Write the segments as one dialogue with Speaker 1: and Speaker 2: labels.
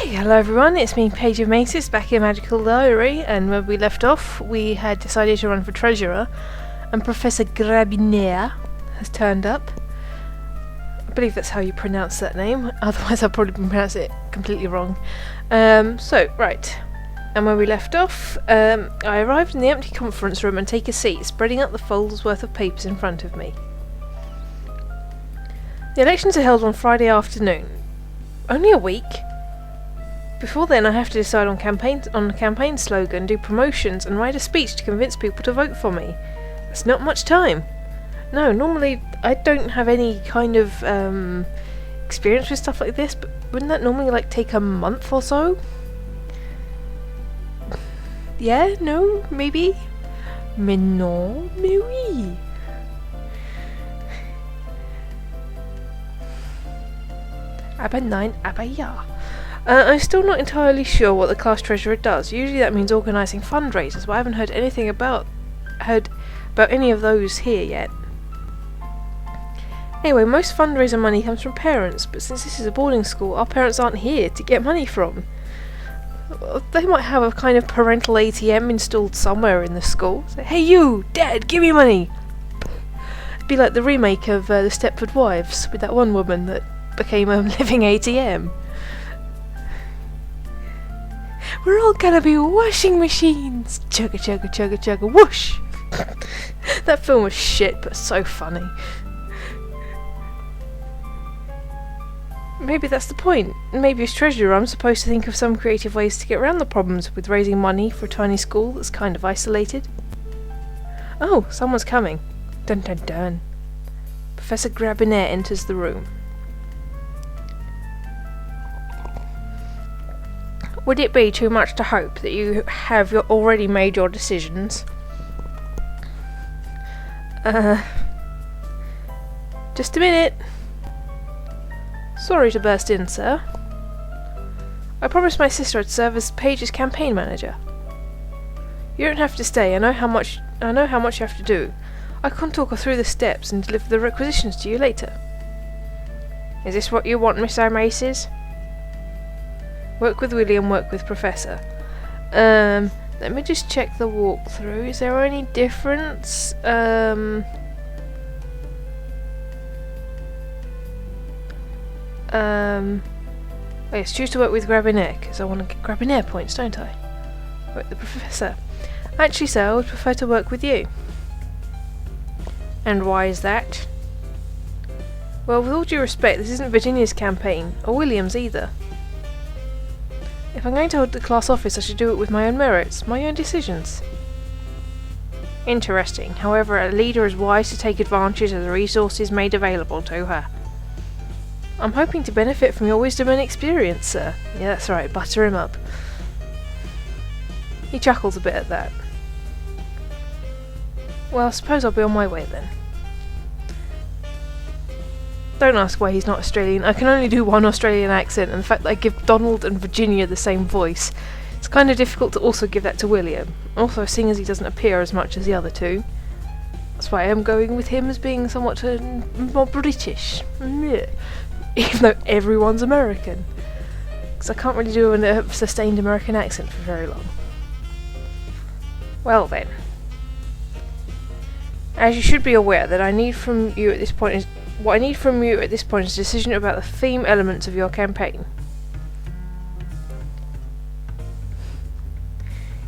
Speaker 1: Hello everyone, it's me, Paigeofmaces, back in Magical Diary, and where we left off, we had decided to run for treasurer, and Professor Grabbin has turned up. I believe that's how you pronounce that name, otherwise I'll probably pronounce it completely wrong. Right, and where we left off, I arrived in the empty conference room and take a seat, spreading out the folds worth of papers in front of me. The elections are held on Friday afternoon. Only a week? Before then I have to decide on a campaign slogan, do promotions and write a speech to convince people to vote for me. That's not much time. No, normally I don't have any kind of experience with stuff like this, but wouldn't that normally take a month or so? Yeah? No? Maybe? Mais non? Mais oui! Aber nein, aber ja. I'm still not entirely sure what the class treasurer does. Usually that means organising fundraisers, but I haven't heard anything about any of those here yet. Anyway, most fundraiser money comes from parents, but since this is a boarding school, our parents aren't here to get money from. They might have a kind of parental ATM installed somewhere in the school. Say, hey you, Dad, give me money! It'd be like the remake of the Stepford Wives, with that one woman that became a living ATM. We're all gonna be washing machines! Chugga chugga chugga chugga whoosh! That film was shit, but so funny. Maybe that's the point. Maybe as treasurer I'm supposed to think of some creative ways to get around the problems with raising money for a tiny school that's kind of isolated. Oh, someone's coming. Dun dun dun. Professor Grabbin enters the room. Would it be too much to hope that you have already made your decisions? Just a minute. Sorry to burst in, sir. I promised my sister I'd serve as Paige's campaign manager. You don't have to stay. I know how much you have to do. I can talk her through the steps and deliver the requisitions to you later. Is this what you want, Miss Maces? Work with William, work with Professor. Let me just check the walkthrough. Is there any difference? Yes, choose to work with Grabbin because I want to get Grabbin points, don't I? Work with the Professor. Actually, sir, I would prefer to work with you. And why is that? Well, with all due respect, this isn't Virginia's campaign, or William's either. If I'm going to hold the class office, I should do it with my own merits, my own decisions. Interesting. However, a leader is wise to take advantage of the resources made available to her. I'm hoping to benefit from your wisdom and experience, sir. Yeah, that's right, butter him up. He chuckles a bit at that. Well, I suppose I'll be on my way then. Don't ask why he's not Australian. I can only do one Australian accent, and the fact that I give Donald and Virginia the same voice, it's kind of difficult to also give that to William. Also, seeing as he doesn't appear as much as the other two. That's why I am going with him as being somewhat more British. Even though everyone's American. Because I can't really do a sustained American accent for very long. Well then. As you should be aware, that what I need from you at this point is a decision about the theme elements of your campaign.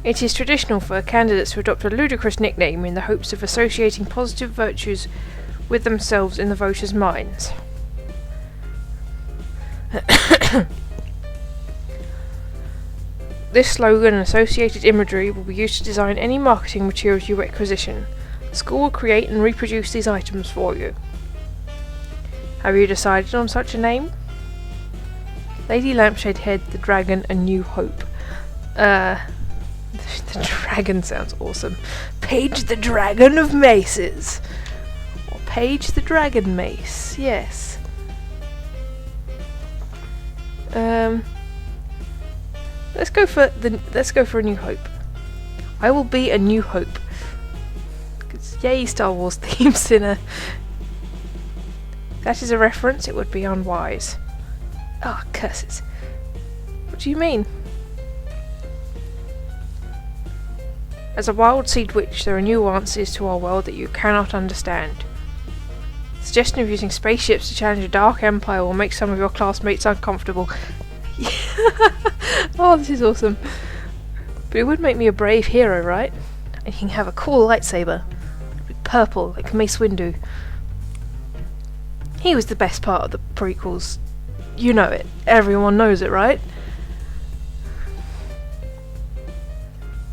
Speaker 1: It is traditional for candidates to adopt a ludicrous nickname in the hopes of associating positive virtues with themselves in the voters' minds. This slogan and associated imagery will be used to design any marketing materials you requisition. The school will create and reproduce these items for you. Have you decided on such a name? Lady Lampshade Head, the Dragon, and New Hope. The Dragon sounds awesome. Paige the Dragon of Maces. Or Paige the Dragon Mace, yes. Let's go for a New Hope. I will be a New Hope. 'Cause yay, Star Wars themes in a... If that is a reference, it would be unwise. Ah, curses. What do you mean? As a wild seed witch, there are nuances to our world that you cannot understand. The suggestion of using spaceships to challenge a dark empire will make some of your classmates uncomfortable. Oh, this is awesome. But it would make me a brave hero, right? And you can have a cool lightsaber. It'd be purple, like Mace Windu. He was the best part of the prequels. You know it. Everyone knows it, right?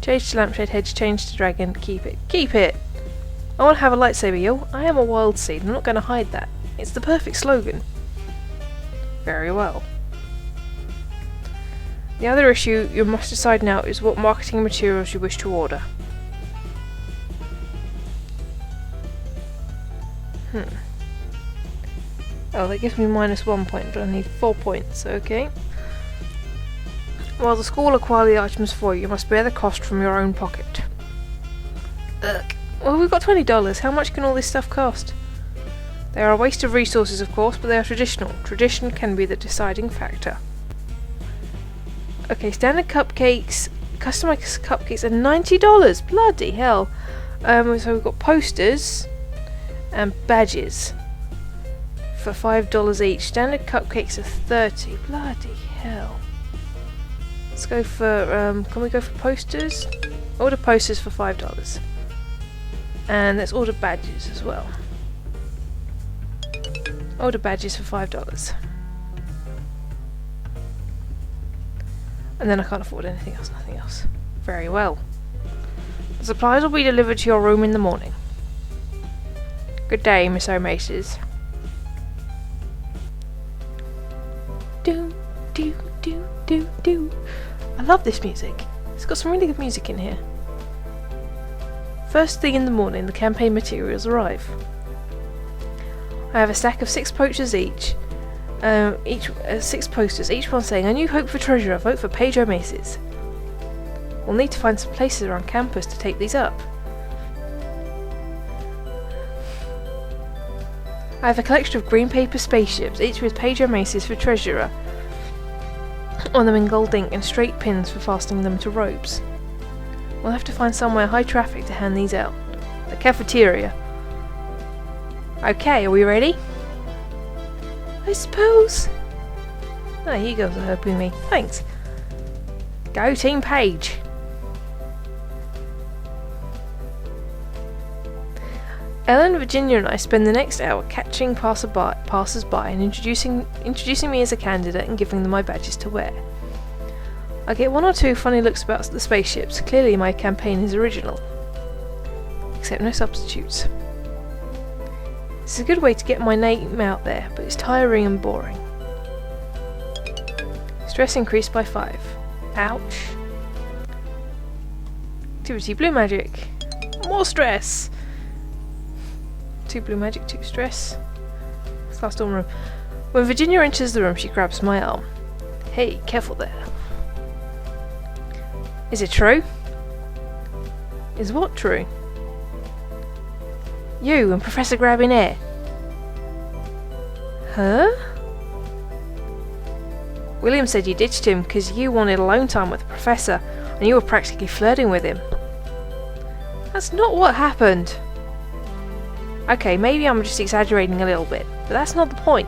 Speaker 1: Change to lampshade hedge, change to dragon, keep it. Keep it! I want to have a lightsaber, yo. I am a wild seed, I'm not going to hide that. It's the perfect slogan. Very well. The other issue you must decide now is what marketing materials you wish to order. Oh, that gives me -1 point, but I need 4 points, okay. While the school will acquire the items for you, you must bear the cost from your own pocket. Ugh. Well, we've got $20. How much can all this stuff cost? They are a waste of resources, of course, but they are traditional. Tradition can be the deciding factor. Okay, standard cupcakes, customized cupcakes are $90. Bloody hell. So we've got posters and badges for $5 each. Standard cupcakes are $30. Bloody hell. Let's go for, can we go for posters? Order posters for $5. And let's order badges as well. Order badges for $5. And then I can't afford anything else, nothing else. Very well. The supplies will be delivered to your room in the morning. Good day, Miss O'Maces. Do, do, do, do, do. I love this music. It's got some really good music in here. First thing in the morning, the campaign materials arrive. I have a stack of 6 posters each. 6 posters, each one saying, "A new hope for treasurer, vote for Paigeofmaces." We'll need to find some places around campus to take these up. I have a collection of green paper spaceships, each with Paigeofmaces for treasurer on them in gold ink and straight pins for fastening them to ropes. We'll have to find somewhere high traffic to hand these out. The cafeteria. Okay, are we ready? I suppose. Oh, you guys are helping me. Thanks. Go Team Paige. Ellen, Virginia and I spend the next hour catching passers-by and introducing me as a candidate and giving them my badges to wear. I get 1 or 2 funny looks about the spaceships. Clearly my campaign is original. Except no substitutes. It's a good way to get my name out there, but it's tiring and boring. Stress increased by 5. Ouch. Activity blue magic. More stress. 2 blue magic, 2 stress. Last dorm room. When Virginia enters the room, she grabs my arm. Hey, careful there. Is it true? Is what true? You and Professor Grabbin here. Huh? William said you ditched him because you wanted alone time with the professor and you were practically flirting with him. That's not what happened. Okay, maybe I'm just exaggerating a little bit, but that's not the point.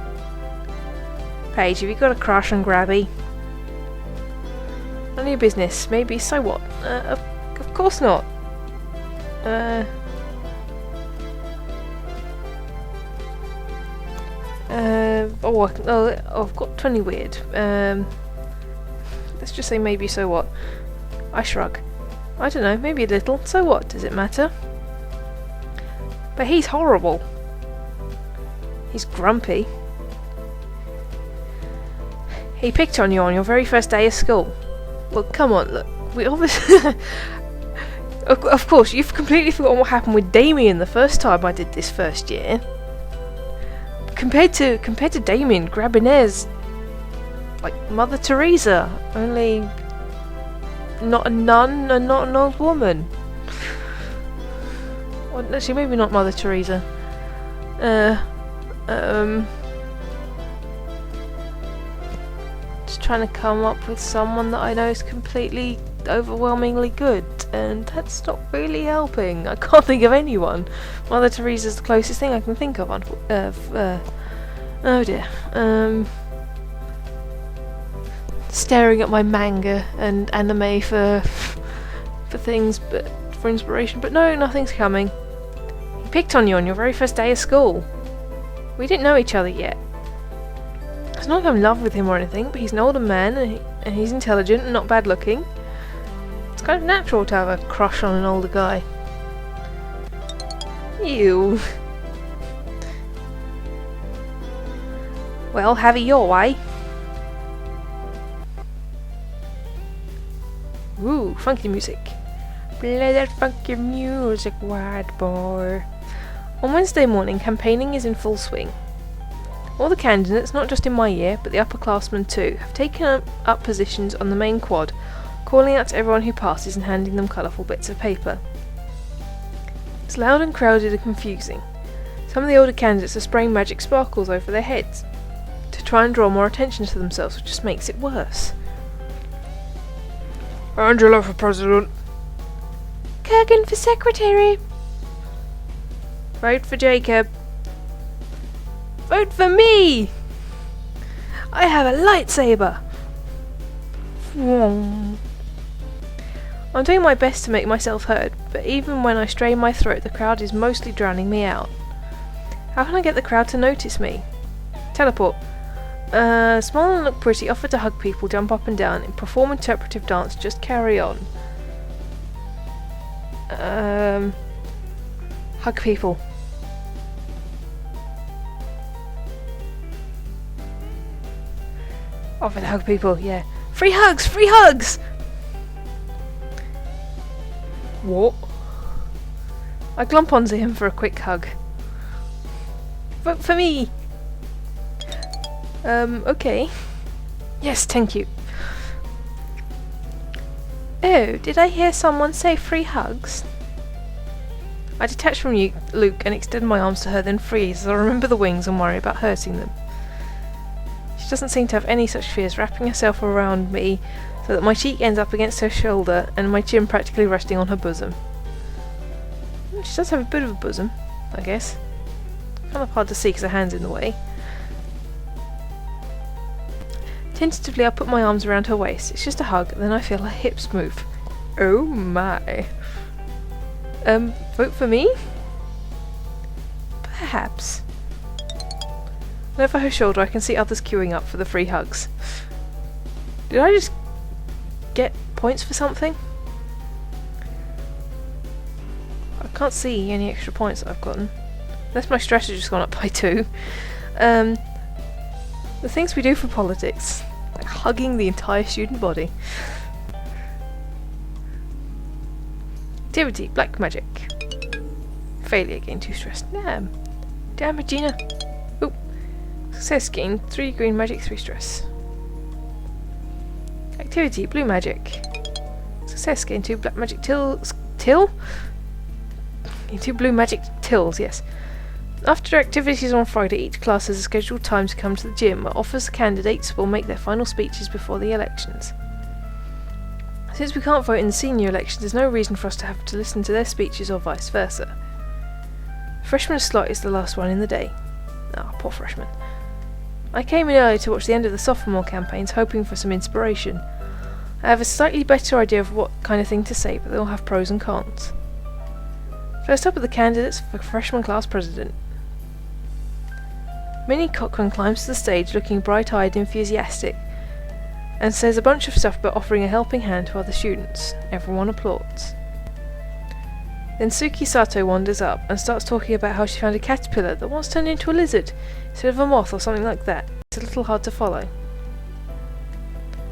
Speaker 1: Paige, have you got a crush on Grabby? None of your business. Maybe, so what? Of course not. I've got 20 weird. Let's just say maybe, so what? I shrug. I don't know, maybe a little. So what? Does it matter? But he's horrible. He's grumpy. He picked on you on your very first day of school. Well, come on, look. We obviously... Of course, you've completely forgotten what happened with Damien the first time I did this first year. Compared to Damien, Grabbin's like Mother Teresa, only not a nun and not an old woman. Well, actually, maybe not Mother Teresa. Just trying to come up with someone that I know is completely, overwhelmingly good, and that's not really helping. I can't think of anyone. Mother Teresa's the closest thing I can think of. Oh dear. Staring at my manga and anime for things, but for inspiration. But no, nothing's coming. He picked on you on your very first day of school. We didn't know each other yet. It's not like I'm in love with him or anything, but he's an older man and he's intelligent and not bad looking. It's kind of natural to have a crush on an older guy. Ew. Well, have it your way. Ooh, funky music. Play that funky music, white boy. On Wednesday morning, campaigning is in full swing. All the candidates, not just in my year, but the upperclassmen too, have taken up positions on the main quad, calling out to everyone who passes and handing them colourful bits of paper. It's loud and crowded and confusing. Some of the older candidates are spraying magic sparkles over their heads to try and draw more attention to themselves, which just makes it worse. Angela for president. Kurgan for secretary. Vote for Jacob. Vote for me! I have a lightsaber! I'm doing my best to make myself heard, but even when I strain my throat, the crowd is mostly drowning me out. How can I get the crowd to notice me? Teleport. Smile and look pretty, offer to hug people, jump up and down, and perform interpretive dance, just carry on. Hug people. Offer to hug people, yeah. Free hugs! Free hugs! What? I glomp onto him for a quick hug. Vote for me! Okay. Yes, thank you. Oh, did I hear someone say free hugs? I detach from you, Luke, and extend my arms to her, then freeze as I remember the wings and worry about hurting them. She doesn't seem to have any such fears, wrapping herself around me so that my cheek ends up against her shoulder and my chin practically resting on her bosom. She does have a bit of a bosom, I guess. Kind of hard to see because her hand's in the way. Tentatively I put my arms around her waist. It's just a hug, and then I feel her hips move. Oh my. Vote for me? Perhaps. And over her shoulder I can see others queuing up for the free hugs. Did I just get points for something? I can't see any extra points that I've gotten. Unless my strategy's gone up by 2. The things we do for politics. Like hugging the entire student body. Activity, black magic. Failure, gain 2 stress. Damn. Damn it, Gina. Oop. Success, gain 3 green magic, 3 stress. Activity, blue magic. Success, gain 2 black magic tills. Till? Gain 2 blue magic tills, yes. After activities on Friday, each class has a scheduled time to come to the gym where offers candidates will make their final speeches before the elections. Since we can't vote in the senior elections, there's no reason for us to have to listen to their speeches or vice versa. Freshman slot is the last one in the day. Ah, poor freshman. I came in early to watch the end of the sophomore campaigns, hoping for some inspiration. I have a slightly better idea of what kind of thing to say, but they all have pros and cons. First up are the candidates for freshman class president. Minnie Cochran climbs to the stage looking bright-eyed and enthusiastic and says a bunch of stuff about offering a helping hand to other students. Everyone applauds. Then Suki Sato wanders up and starts talking about how she found a caterpillar that once turned into a lizard instead of a moth or something like that. It's a little hard to follow.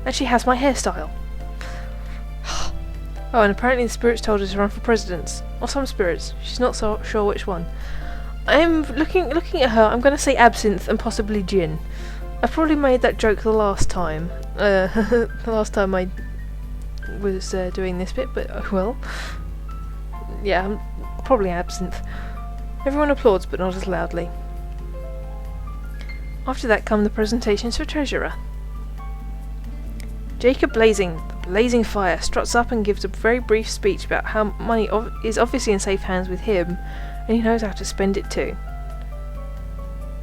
Speaker 1: And she has my hairstyle. Oh, and apparently the spirits told her to run for presidents. Or some spirits. She's not so sure which one. I'm looking at her, I'm going to say absinthe and possibly gin. I probably made that joke the last time. The last time I was doing this bit, but oh well. Yeah, I'm probably absinthe. Everyone applauds, but not as loudly. After that come the presentations for treasurer. Jacob Blazing, the Blazing Fire, struts up and gives a very brief speech about how money is obviously in safe hands with him, and he knows how to spend it too.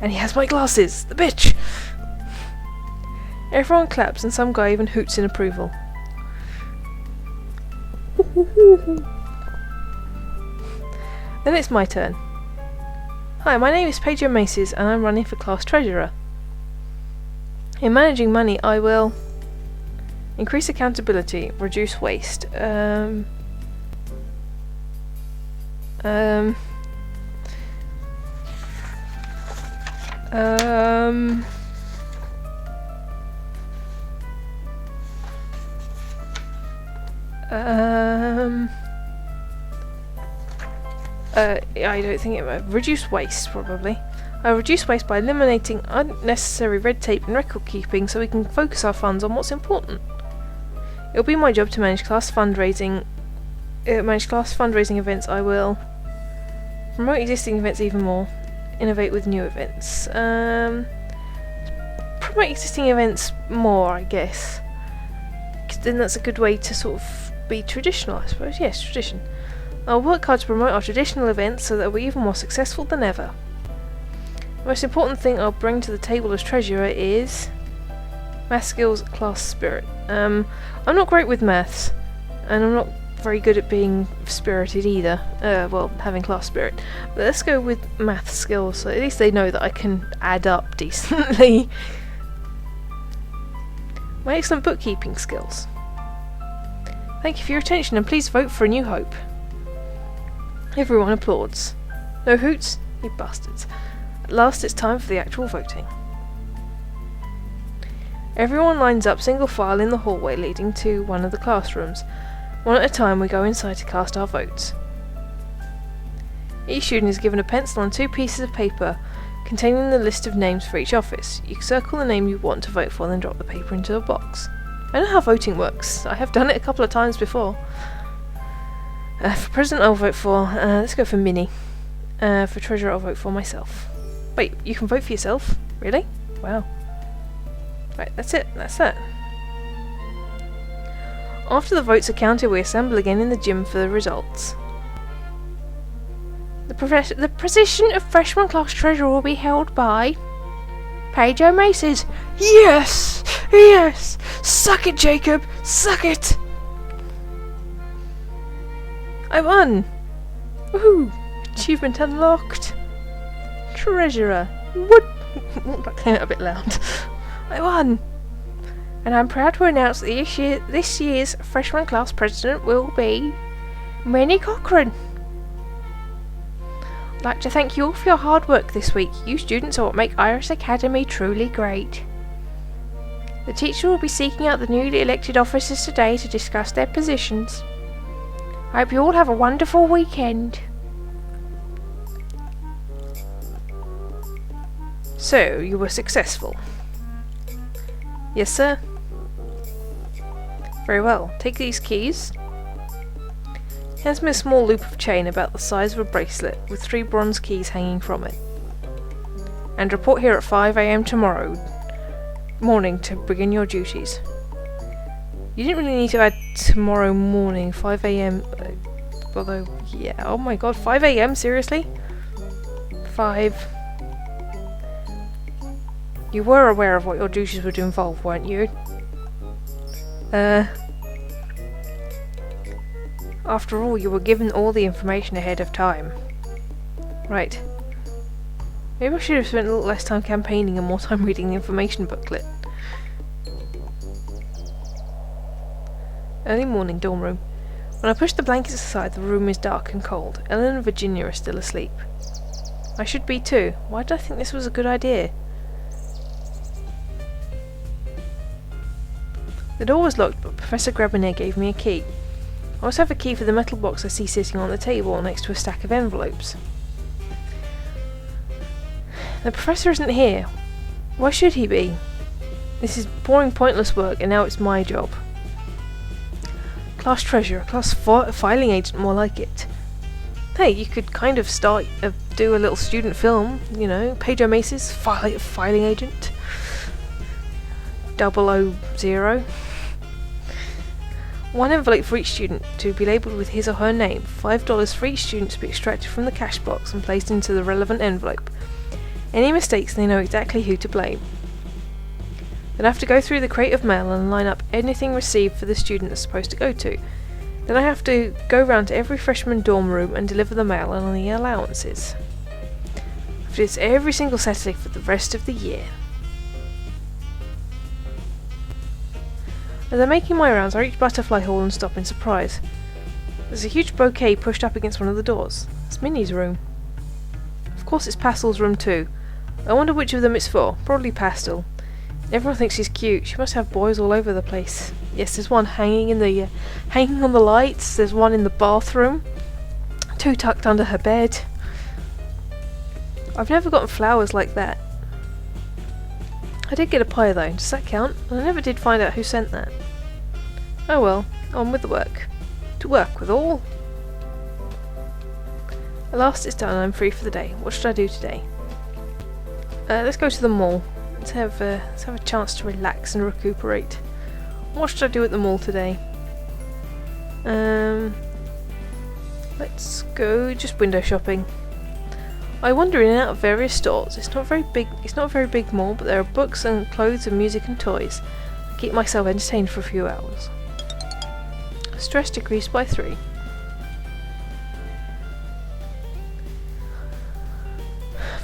Speaker 1: And he has my glasses! The bitch! Everyone claps and some guy even hoots in approval. Then it's my turn. Hi, my name is Paigeofmaces and I'm running for class treasurer. In managing money, I will increase accountability, reduce waste, I don't think it reduce waste, probably. I reduce waste by eliminating unnecessary red tape and record keeping so we can focus our funds on what's important. It'll be my job to manage class fundraising events. I will promote existing events even more, innovate with new events. Promote existing events more, I guess. 'Cause then that's a good way to sort of be traditional, I suppose. Yes, tradition. I'll work hard to promote our traditional events so that we're even more successful than ever. The most important thing I'll bring to the table as treasurer is math skills, class spirit. I'm not great with maths, and I'm not very good at being spirited either. Well, having class spirit. But let's go with math skills, so at least they know that I can add up decently. My excellent bookkeeping skills. Thank you for your attention, and please vote for A New Hope. Everyone applauds. No hoots? You bastards. At last it's time for the actual voting. Everyone lines up single file in the hallway leading to one of the classrooms. One at a time we go inside to cast our votes. Each student is given a pencil and 2 pieces of paper containing the list of names for each office. You circle the name you want to vote for, then drop the paper into a box. I know how voting works. I have done it a couple of times before. For president I'll vote for, let's go for Minnie. For treasurer I'll vote for myself. Wait, you can vote for yourself? Really? Wow. Right, that's it. That's that. After the votes are counted, we assemble again in the gym for the results. The position of freshman class treasurer will be held by Paigeofmaces. Yes! Yes! Suck it, Jacob! Suck it! I won! Woohoo! Achievement unlocked! Treasurer! What? That came out a bit loud. I won! And I'm proud to announce that this year's freshman class president will be Minnie Cochran. I'd like to thank you all for your hard work this week. You students are what make Iris Academy truly great. The teacher will be seeking out the newly elected officers today to discuss their positions. I hope you all have a wonderful weekend. So, you were successful? Yes, sir. Very well. Take these keys. Hands me a small loop of chain about the size of a bracelet with 3 bronze keys hanging from it. And report here at 5 AM tomorrow morning to begin your duties. You didn't really need to add tomorrow morning, 5 AM. Although, yeah, oh my god, 5 AM? Seriously? 5. You were aware of what your duties would involve, weren't you? After all, you were given all the information ahead of time. Right. Maybe I should have spent a little less time campaigning and more time reading the information booklet. Early morning, dorm room. When I push the blankets aside, the room is dark and cold. Ellen and Virginia are still asleep. I should be too. Why did I think this was a good idea? The door was locked, but Professor Grabbin gave me a key. I also have a key for the metal box I see sitting on the table next to a stack of envelopes. The professor isn't here. Why should he be? This is boring, pointless work, and now it's my job. Class treasurer, class filing agent, more like it. Hey, you could kind of do a little student film, you know, Paigeofmaces, filing agent. 000. 1 envelope for each student to be labelled with his or her name. $5 for each student to be extracted from the cash box and placed into the relevant envelope. Any mistakes, they know exactly who to blame. Then I have to go through the crate of mail and line up anything received for the student that's supposed to go to. Then I have to go round to every freshman dorm room and deliver the mail and the allowances. I have to do this every single Saturday for the rest of the year. As I'm making my rounds, I reach Butterfly Hall and stop in surprise. There's a huge bouquet pushed up against one of the doors. It's Minnie's room. Of course it's Pastel's room too. I wonder which of them it's for. Probably Pastel. Everyone thinks she's cute. She must have boys all over the place. Yes, there's one hanging on the lights. There's one in the bathroom. 2 tucked under her bed. I've never gotten flowers like that. I did get a pie though. Does that count? I never did find out who sent that. Oh well, on with the work. To work with all. At last it's done and I'm free for the day. What should I do today? Let's go to the mall. Let's have a chance to relax and recuperate. What should I do at the mall today? Let's go just window shopping. I wander in and out of various stores. It's not a very big mall, but there are books and clothes and music and toys. I keep myself entertained for a few hours. Stress decreased by 3.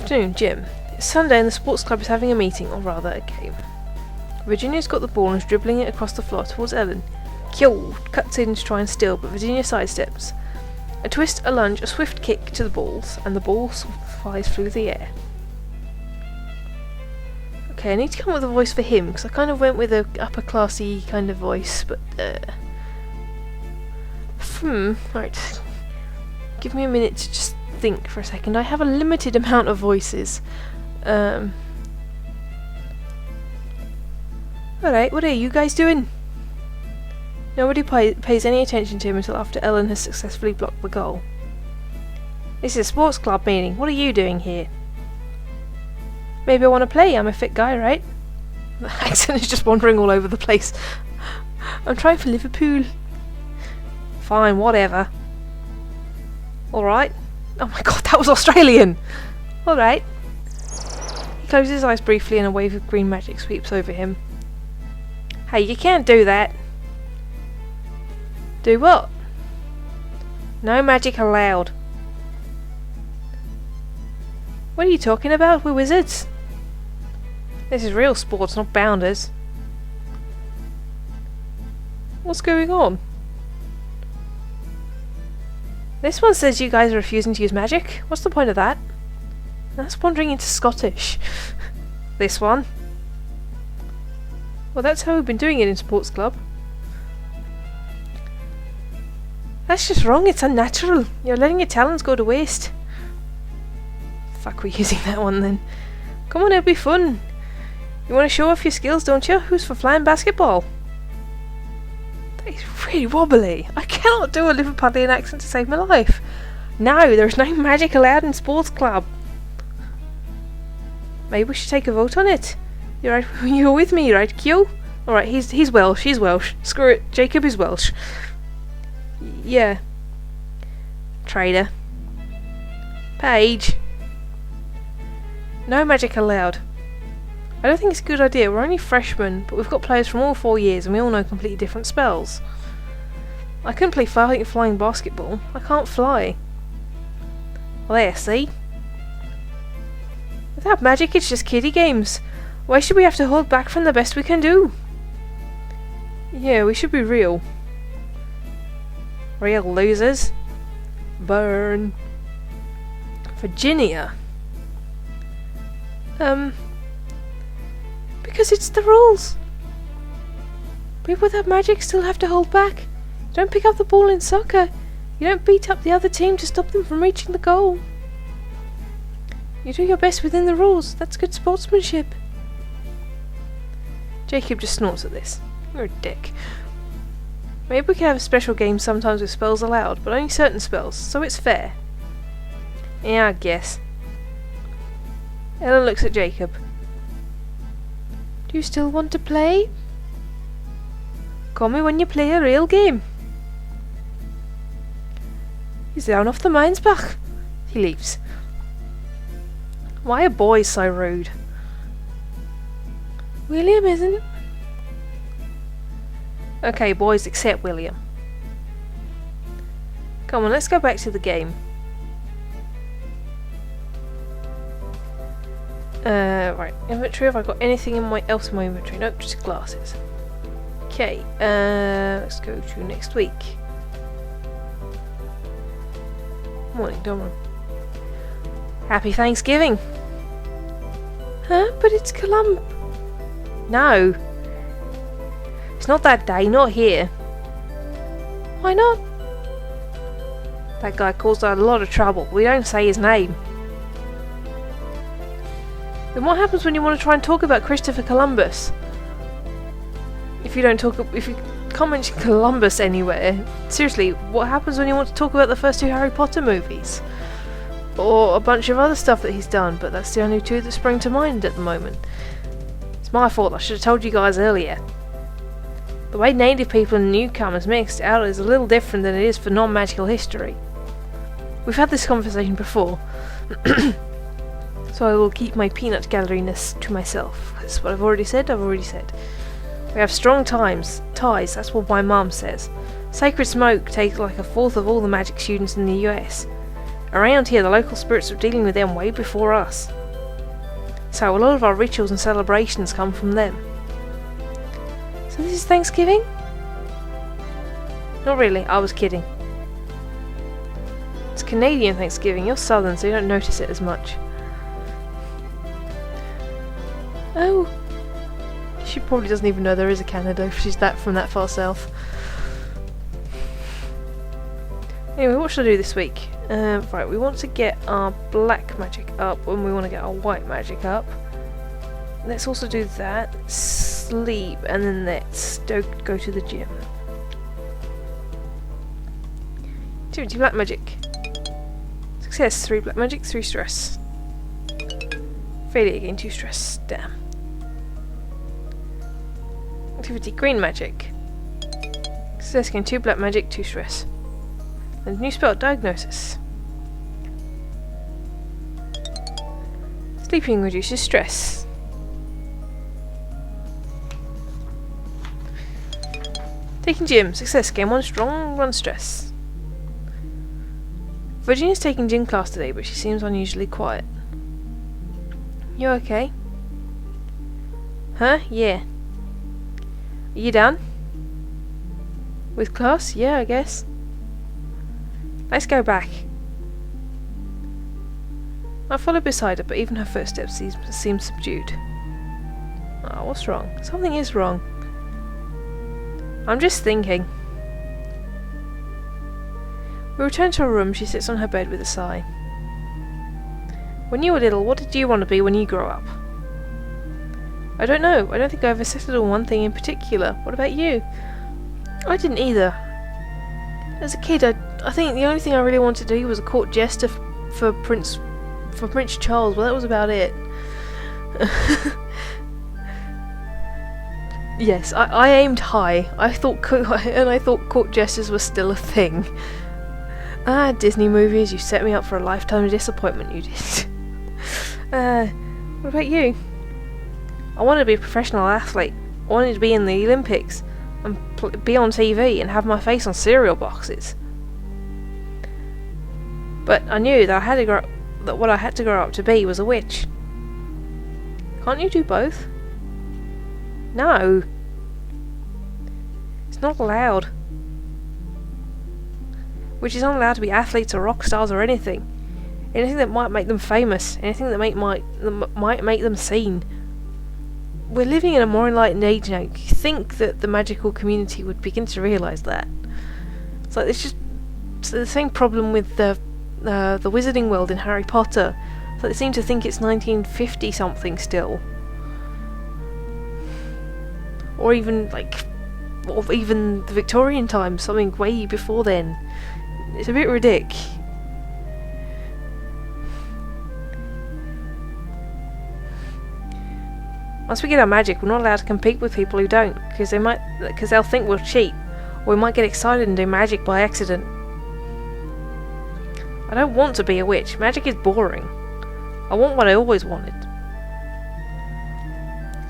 Speaker 1: Afternoon, gym. It's Sunday and the sports club is having a meeting, or rather a game. Virginia's got the ball and is dribbling it across the floor towards Ellen. Kyo! Cuts in to try and steal, but Virginia sidesteps. A twist, a lunge, a swift kick to the balls, and the ball flies through the air. Okay, I need to come up with a voice for him, because I kind of went with a upper classy kind of voice, but right. Give me a minute to just think for a second. I have a limited amount of voices. Alright, what are you guys doing? Nobody pays any attention to him until after Ellen has successfully blocked the goal. This is a sports club meeting. What are you doing here? Maybe I want to play. I'm a fit guy, right? The accent is just wandering all over the place. I'm trying for Liverpool. Fine, whatever. Alright. Oh my god, that was Australian! Alright. He closes his eyes briefly and a wave of green magic sweeps over him. Hey, you can't do that. Do what? No magic allowed. What are you talking about? We're wizards. This is real sports, not bounders. What's going on? This one says you guys are refusing to use magic. What's the point of that? That's wandering into Scottish. This one. Well, that's how we've been doing it in sports club. That's just wrong, it's unnatural. You're letting your talents go to waste. Fuck, we're using that one then. Come on, it'll be fun. You want to show off your skills, don't you? Who's for flying basketball? That is really wobbly. I cannot do a Liverpudlian accent to save my life. No, there's no magic allowed in sports club. Maybe we should take a vote on it. You're with me, right, Q? Alright, he's Welsh, he's Welsh. Screw it, Jacob is Welsh. Yeah. Trader. Paige. No magic allowed. I don't think it's a good idea. We're only freshmen, but we've got players from all 4 years and we all know completely different spells. I couldn't play flying basketball. I can't fly. Well, there, see? Without magic, it's just kiddie games. Why should we have to hold back from the best we can do? Yeah, we should be real. Real losers. Burn. Virginia. Because it's the rules. People without magic still have to hold back. You don't pick up the ball in soccer. You don't beat up the other team to stop them from reaching the goal. You do your best within the rules. That's good sportsmanship. Jacob just snorts at this. You're a dick. Maybe we can have a special game sometimes with spells allowed, but only certain spells, so it's fair. Yeah, I guess. Ellen looks at Jacob. Do you still want to play? Call me when you play a real game. He's down off the Mainsbach. He leaves. Why are boys so rude? William isn't. Okay, boys, except William. Come on, let's go back to the game. Right, inventory, have I got anything else in my inventory? Nope, just glasses. Okay, let's go to next week. Morning, Dom. Happy Thanksgiving! Huh? But it's No! It's not that day, not here. Why not? That guy caused a lot of trouble. We don't say his name. Then what happens when you want to try and talk about Christopher Columbus? If you can't mention Columbus anywhere. Seriously, what happens when you want to talk about the first 2 Harry Potter movies? Or a bunch of other stuff that he's done, but that's the only 2 that spring to mind at the moment. It's my fault, I should have told you guys earlier. The way native people and newcomers mixed out is a little different than it is for non-magical history. We've had this conversation before, so I will keep my peanut gallery-ness to myself. That's what I've already said. We have strong ties, that's what my mum says. Sacred Smoke takes like 1/4 of all the magic students in the US. Around here, the local spirits were dealing with them way before us. So a lot of our rituals and celebrations come from them. So this is Thanksgiving? Not really, I was kidding. It's Canadian Thanksgiving, you're southern so you don't notice it as much. Oh, she probably doesn't even know there is a Canada if she's from that far south. Anyway, what should I do this week? Right, we want to get our black magic up and we want to get our white magic up. Let's also do that, sleep, and then let's go to the gym. Activity black magic. Success, 3 black magic, 3 stress. Failure, gain 2 stress. Damn. Activity green magic. Success, gain 2 black magic, 2 stress. And new spell, diagnosis. Sleeping reduces stress. Taking gym. Success, gain 1 strong, 1 stress. Virginia's taking gym class today, but she seems unusually quiet. You okay? Huh? Yeah. Are you done? With class? Yeah, I guess. Let's go back. I followed beside her, but even her footsteps seemed subdued. Oh, what's wrong? Something is wrong. I'm just thinking. We return to her room. She sits on her bed with a sigh. When you were little, what did you want to be when you grew up? I don't know. I don't think I ever settled on one thing in particular. What about you? I didn't either. As a kid, I think the only thing I really wanted to do was a court jester for Prince Charles. Well, that was about it. Yes, I aimed high. I thought court jesters were still a thing. Ah, Disney movies, you set me up for a lifetime of disappointment, you did. What about you? I wanted to be a professional athlete. I wanted to be in the Olympics and be on TV and have my face on cereal boxes. But I knew that what I had to grow up to be was a witch. Can't you do both? No. It's not allowed. Witches aren't allowed to be athletes or rock stars or anything. Anything that might make them famous. Anything that might make them seen. We're living in a more enlightened age now. You think that the magical community would begin to realise that. It's like it's the same problem with the wizarding world in Harry Potter. It's like they seem to think it's 1950 something still. Or even the Victorian times, something way before then. It's a bit ridiculous. Once we get our magic, we're not allowed to compete with people who don't, because they'll think we'll cheat, or we might get excited and do magic by accident. I don't want to be a witch. Magic is boring. I want what I always wanted.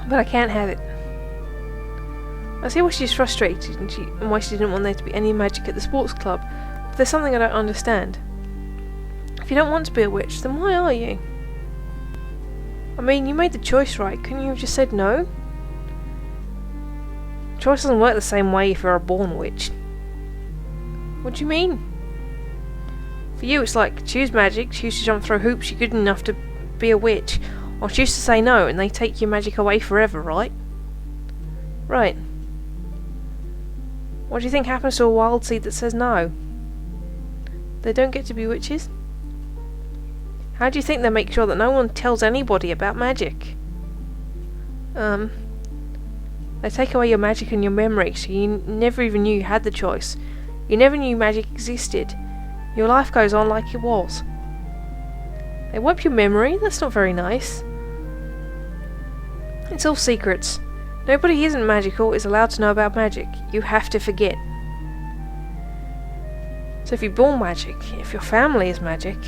Speaker 1: But I can't have it. I see why she's frustrated and why she didn't want there to be any magic at the sports club, but there's something I don't understand. If you don't want to be a witch, then why are you? I mean, you made the choice, right? Couldn't you have just said no? Choice doesn't work the same way if you're a born witch. What do you mean? For you, it's like, choose magic, choose to jump through hoops, you're good enough to be a witch, or choose to say no and they take your magic away forever, right? Right. What do you think happens to a wild seed that says no? They don't get to be witches? How do you think they make sure that no one tells anybody about magic? They take away your magic and your memory, so you never even knew you had the choice. You never knew magic existed. Your life goes on like it was. They wipe your memory? That's not very nice. It's all secrets. Nobody who isn't magical is allowed to know about magic. You have to forget. So if you're born magic, if your family is magic,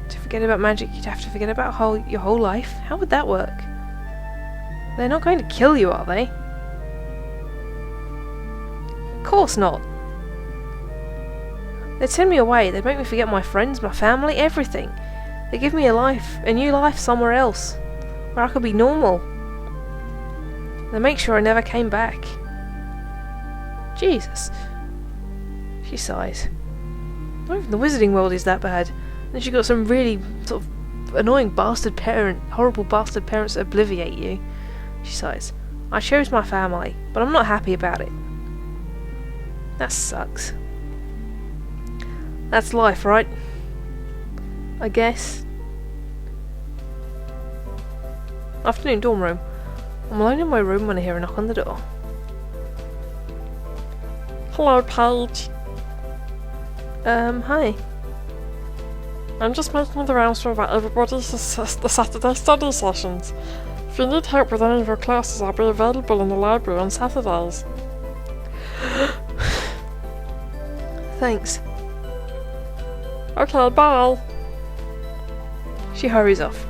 Speaker 1: to forget about magic you'd have to forget about your whole life? How would that work? They're not going to kill you, are they? Of course not. They'd send me away, they'd make me forget my friends, my family, everything. They'd give me a new life somewhere else, where I could be normal. They'd make sure I never came back. Jesus. She sighs. Not even the wizarding world is that bad. And she got some really sort of annoying horrible bastard parents that obliviate you. She sighs. I chose my family, but I'm not happy about it. That sucks. That's life, right? I guess. Afternoon dorm room. I'm alone in my room when I hear a knock on the door.
Speaker 2: Hello, Paige.
Speaker 1: Hi.
Speaker 2: I'm just making the rounds to invite everybody to the Saturday study sessions. If you need help with any of your classes, I'll be available in the library on Saturdays.
Speaker 1: Thanks.
Speaker 2: Okay, bye.
Speaker 1: She hurries off.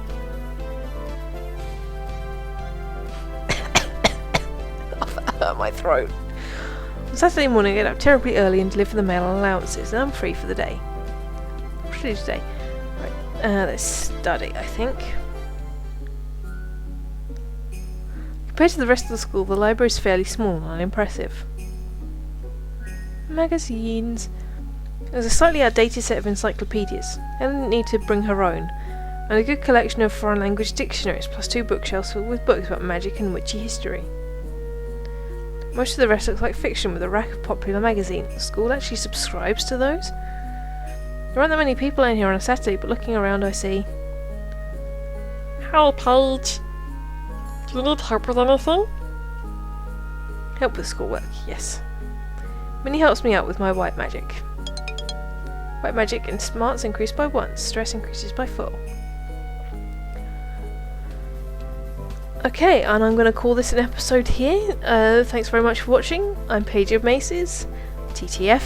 Speaker 1: My throat. On Saturday morning I get up terribly early and deliver the mail and allowances, and I'm free for the day. What should I do today? Right, let's study, I think. Compared to the rest of the school, the library is fairly small and unimpressive. Magazines. There's a slightly outdated set of encyclopedias. Helen didn't need to bring her own, and a good collection of foreign language dictionaries, plus 2 bookshelves filled with books about magic and witchy history. Most of the rest looks like fiction with a rack of popular magazines. The school actually subscribes to those? There aren't that many people in here on a Saturday, but looking around I see...
Speaker 2: Hi, Paige. Do you need help with anything?
Speaker 1: Help with schoolwork, yes. Minnie helps me out with my white magic. White magic and smarts increase by 1, stress increases by 4. Okay, and I'm going to call this an episode here. Thanks very much for watching. I'm Paigeofmaces, TTF.